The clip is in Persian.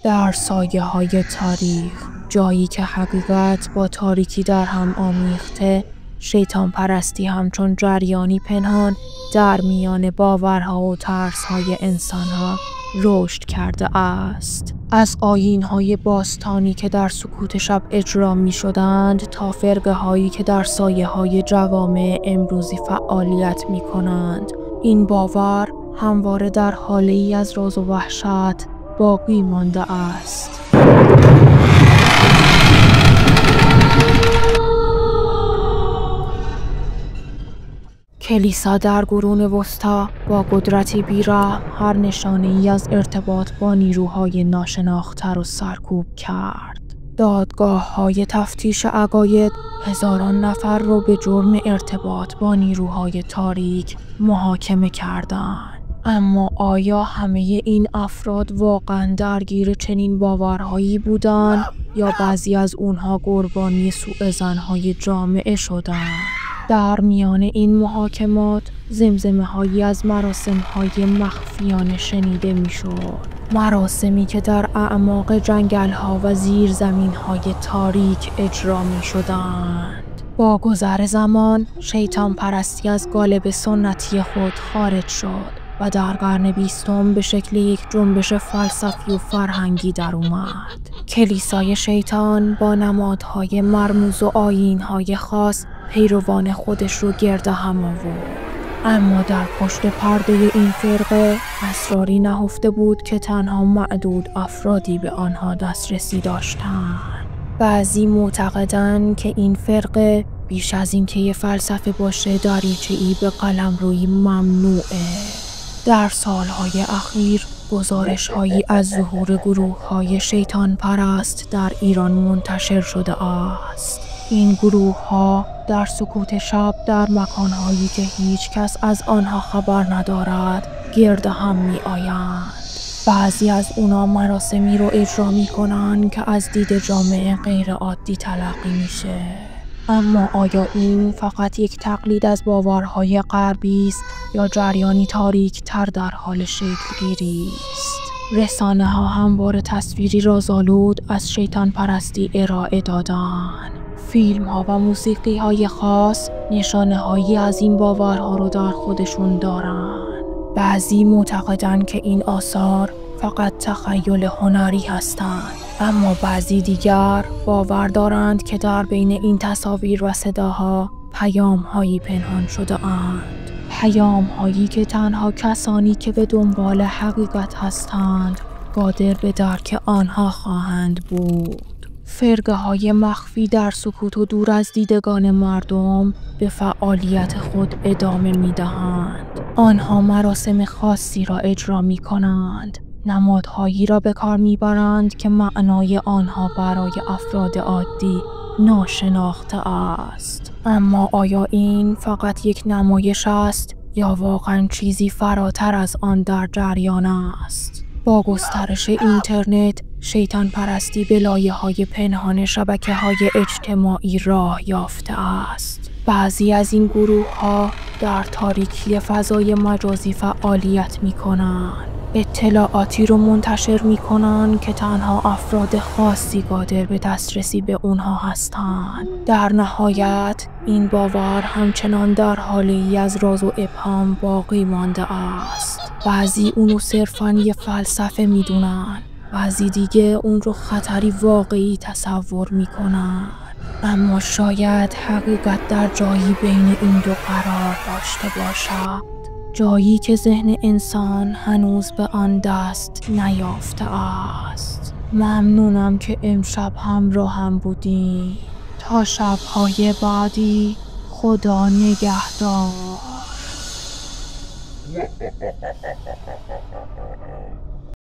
در سایه های تاریخ، جایی که حقیقت با تاریکی در هم آمیخته، شیطان پرستی همچون جریانی پنهان در میان باورها و ترس‌های انسان‌ها رشد کرده است. از آیین‌های باستانی که در سکوت شب اجرا می‌شدند تا فرقه‌هایی که در سایه‌های جوامع امروزی فعالیت می‌کنند، این باور همواره در حاله‌ای از راز و وحشت باقی مانده است. کلیسا در قرون وسطی با قدرتی بی‌رحم هر نشانه‌ای از ارتباط با نیروهای ناشناخته را سرکوب کرد. دادگاه‌های تفتیش عقاید هزاران نفر را به جرم ارتباط با نیروهای تاریک محاکمه کردند. اما آیا همه این افراد واقعاً درگیر چنین باورهایی بودند یا بعضی از اونها قربانی سوءظن‌های جامعه شدند؟ در میان این محاکمات زمزمه‌هایی از مراسم‌های مخفیانه شنیده می‌شد. مراسمی که در اعماق جنگل‌ها و زیرزمین‌های تاریک اجرا می‌شدند. با گذر زمان شیطان پرستی از قالب سنتی خود خارج شد و در قرن 20 به شکل یک جنبش فلسفی و فرهنگی در اومد. کلیسای شیطان با نمادهای مرموز و آیین‌های خاص پیروان خودش رو گرد هم آورد. اما در پشت پرده این فرقه اسراری نهفته بود که تنها معدود افرادی به آنها دسترسی داشتند. بعضی معتقدند که این فرقه بیش از این که یه فلسفه باشه دریچه‌ای به قلمرویی ممنوعه. در سالهای اخیر گزارش‌هایی از ظهور گروه‌های شیطان پرست در ایران منتشر شده است. این گروه‌ها در سکوت شب در مکان‌هایی که هیچ کس از آنها خبر ندارد گرد هم می‌آیند. بعضی از اونا مراسمی رو اجرا می‌کنند که از دید جامعه غیر عادی تلقی میشه. اما آیا این فقط یک تقلید از باورهای غربی است یا جریانی تاریک تر در حال شکل گیری است؟ رسانه‌ها همواره تصویری رازآلود از شیطان پرستی ارائه دادند. فیلم‌ها و موسیقی‌های خاص نشانه‌هایی از این باورها رو در خودشون دارن. بعضی معتقدن که این آثار فقط تخیل هنری هستند، اما بعضی دیگر باور دارند که در بین این تصاویر و صداها پیام‌هایی پنهان شده اند. پیام‌هایی که تنها کسانی که به دنبال حقیقت هستند قادر به درک آنها خواهند بود. فرقه‌های مخفی در سکوت و دور از دیدگان مردم به فعالیت خود ادامه می‌دهند. آنها مراسم خاصی را اجرا می‌کنند، نمادهایی را به کار می‌برند که معنای آنها برای افراد عادی ناشناخته است. اما آیا این فقط یک نمایش است یا واقعاً چیزی فراتر از آن در جریان است؟ با گسترش اینترنت، شیطان پرستی به لایه‌های پنهان شبکه‌های اجتماعی راه یافته است. بعضی از این گروه‌ها در تاریکی فضای مجازی فعالیت می‌کنند. اطلاعاتی رو منتشر می‌کنند که تنها افراد خاصی قادر به دسترسی به اونها هستند. در نهایت این باور همچنان در حالی از راز و ابهام باقی مانده است. بعضی اونو صرفاً یه فلسفه می‌دونن، بعضی دیگه اون رو خطری واقعی تصور می‌کنن. اما شاید حقیقت در جایی بین این دو قرار داشته باشد، جایی که ذهن انسان هنوز به آن دست نیافته است. ممنونم که امشب همراهم بودین. تا شب‌های بعدی خدا نگهدار.